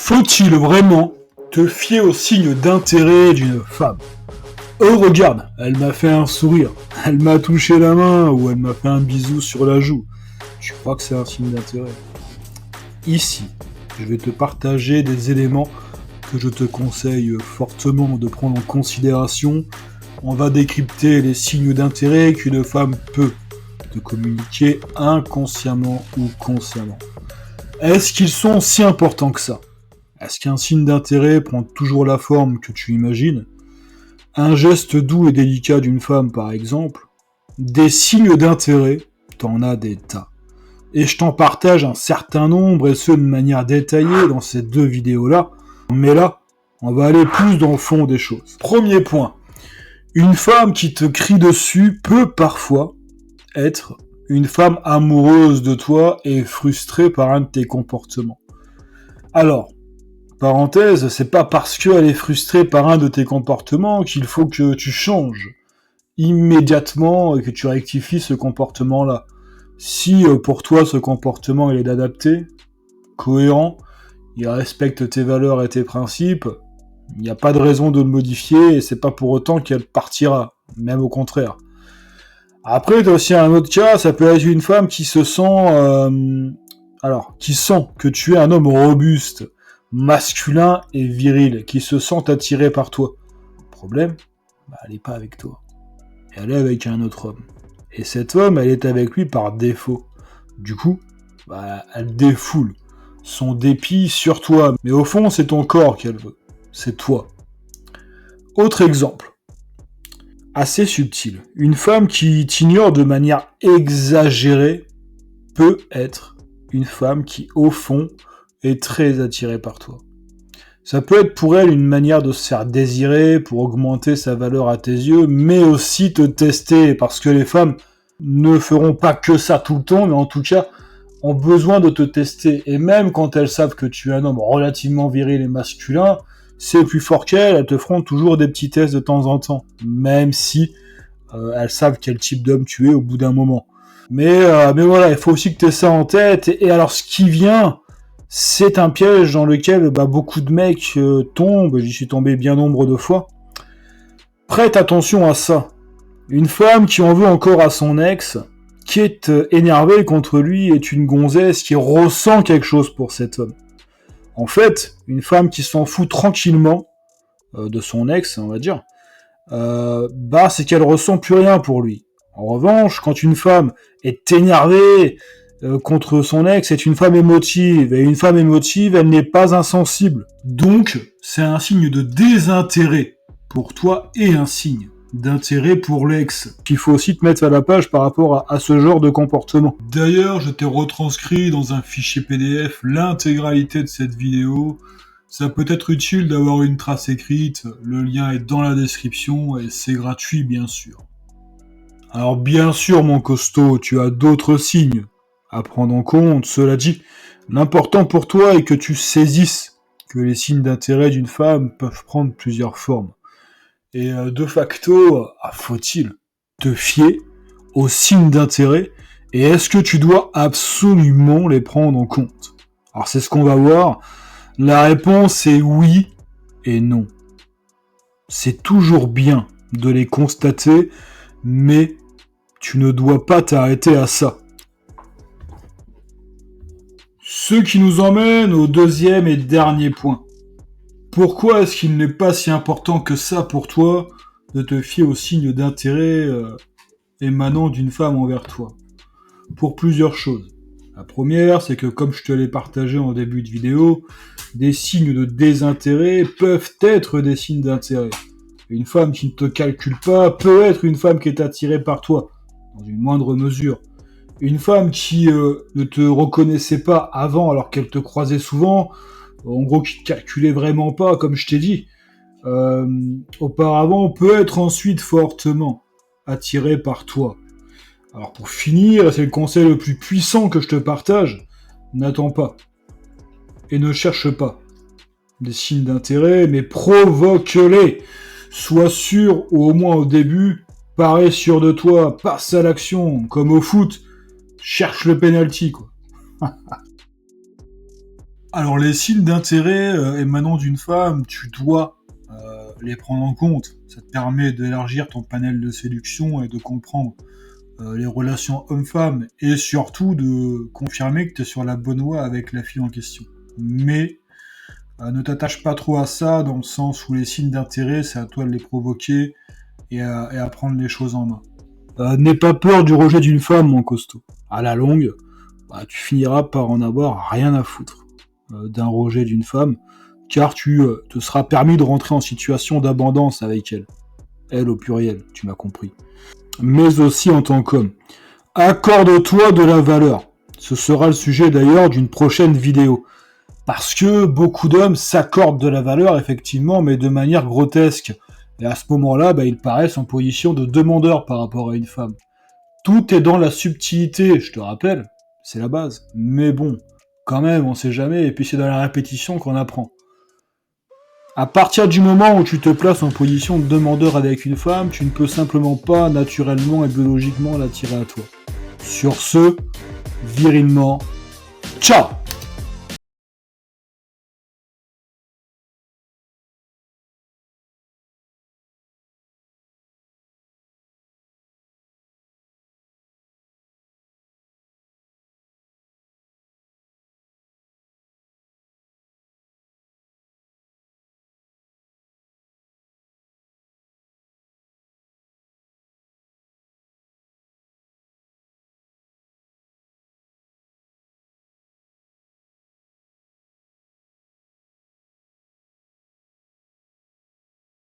Faut-il vraiment te fier aux signes d'intérêt d'une femme? Oh regarde, elle m'a fait un sourire, elle m'a touché la main ou elle m'a fait un bisou sur la joue. Tu crois que c'est un signe d'intérêt? Ici, je vais te partager des éléments que je te conseille fortement de prendre en considération. On va décrypter les signes d'intérêt qu'une femme peut te communiquer inconsciemment ou consciemment. Est-ce qu'ils sont si importants que ça? Est-ce qu'un signe d'intérêt prend toujours la forme que tu imagines? Un geste doux et délicat d'une femme, par exemple? Des signes d'intérêt, t'en as des tas. Et je t'en partage un certain nombre, et ce de manière détaillée dans ces deux vidéos-là. Mais là, on va aller plus dans le fond des choses. Premier point. Une femme qui te crie dessus peut parfois être une femme amoureuse de toi et frustrée par un de tes comportements. Alors, parenthèse, c'est pas parce qu'elle est frustrée par un de tes comportements qu'il faut que tu changes immédiatement et que tu rectifies ce comportement-là. Si pour toi ce comportement il est adapté, cohérent, il respecte tes valeurs et tes principes, il n'y a pas de raison de le modifier et c'est pas pour autant qu'elle partira, même au contraire. Après, t'as aussi un autre cas, ça peut être une femme qui se sent, qui sent que tu es un homme robuste, masculin et viril, qui se sent attiré par toi. Problème, elle n'est pas avec toi. Elle est avec un autre homme. Et cet homme, elle est avec lui par défaut. Du coup, elle défoule son dépit sur toi. Mais au fond, c'est ton corps qu'elle veut. C'est toi. Autre exemple. Assez subtil. Une femme qui t'ignore de manière exagérée peut être une femme qui, au fond, est très attirée par toi. Ça peut être pour elle une manière de se faire désirer, pour augmenter sa valeur à tes yeux, mais aussi te tester, parce que les femmes ne feront pas que ça tout le temps, mais en tout cas, ont besoin de te tester. Et même quand elles savent que tu es un homme relativement viril et masculin, c'est plus fort qu'elles, elles te feront toujours des petits tests de temps en temps, même si elles savent quel type d'homme tu es au bout d'un moment. Mais voilà, il faut aussi que tu aies ça en tête. Et alors, ce qui vient, c'est un piège dans lequel beaucoup de mecs tombent. J'y suis tombé bien nombre de fois. Prête attention à ça. Une femme qui en veut encore à son ex, qui est énervée contre lui, est une gonzesse qui ressent quelque chose pour cet homme. En fait, une femme qui s'en fout tranquillement de son ex, on va dire, c'est qu'elle ressent plus rien pour lui. En revanche, quand une femme est énervée contre son ex, c'est une femme émotive. Et une femme émotive, elle n'est pas insensible. Donc, c'est un signe de désintérêt pour toi et un signe d'intérêt pour l'ex, qu'il faut aussi te mettre à la page par rapport à ce genre de comportement. D'ailleurs, je t'ai retranscrit dans un fichier PDF l'intégralité de cette vidéo. Ça peut être utile d'avoir une trace écrite, le lien est dans la description et c'est gratuit bien sûr. Alors bien sûr mon costaud, tu as d'autres signes à prendre en compte, cela dit, l'important pour toi est que tu saisisses que les signes d'intérêt d'une femme peuvent prendre plusieurs formes. Et de facto, faut-il te fier aux signes d'intérêt et est-ce que tu dois absolument les prendre en compte? Alors c'est ce qu'on va voir. La réponse est oui et non. C'est toujours bien de les constater, mais tu ne dois pas t'arrêter à ça. Ce qui nous emmène au deuxième et dernier point. Pourquoi est-ce qu'il n'est pas si important que ça pour toi de te fier aux signes d'intérêt émanant d'une femme envers toi? Pour plusieurs choses. La première, c'est que comme je te l'ai partagé en début de vidéo, des signes de désintérêt peuvent être des signes d'intérêt. Une femme qui ne te calcule pas peut être une femme qui est attirée par toi, dans une moindre mesure. Une femme qui ne te reconnaissait pas avant alors qu'elle te croisait souvent, en gros qui te calculait vraiment pas, comme je t'ai dit, auparavant peut être ensuite fortement attirée par toi. Alors pour finir, c'est le conseil le plus puissant que je te partage, n'attends pas. Et ne cherche pas des signes d'intérêt, mais provoque-les. Sois sûr, ou au moins au début, parais sûr de toi, passe à l'action, comme au foot, cherche le penalty, quoi. Alors les signes d'intérêt émanant d'une femme, tu dois les prendre en compte. Ça te permet d'élargir ton panel de séduction et de comprendre les relations hommes-femmes et surtout de confirmer que tu es sur la bonne voie avec la fille en question. Mais ne t'attache pas trop à ça dans le sens où les signes d'intérêt, c'est à toi de les provoquer et à prendre les choses en main. N'aie pas peur du rejet d'une femme, mon costaud. À la longue, tu finiras par en avoir rien à foutre d'un rejet d'une femme, car tu te seras permis de rentrer en situation d'abondance avec elle. Elle au pluriel, tu m'as compris. Mais aussi en tant qu'homme. Accorde-toi de la valeur. Ce sera le sujet d'ailleurs d'une prochaine vidéo. Parce que beaucoup d'hommes s'accordent de la valeur, effectivement, mais de manière grotesque. Et à ce moment-là, ils paraissent en position de demandeur par rapport à une femme. Tout est dans la subtilité, je te rappelle, c'est la base. Mais bon, quand même, on sait jamais, et puis c'est dans la répétition qu'on apprend. À partir du moment où tu te places en position de demandeur avec une femme, tu ne peux simplement pas, naturellement et biologiquement, l'attirer à toi. Sur ce, virilement, ciao!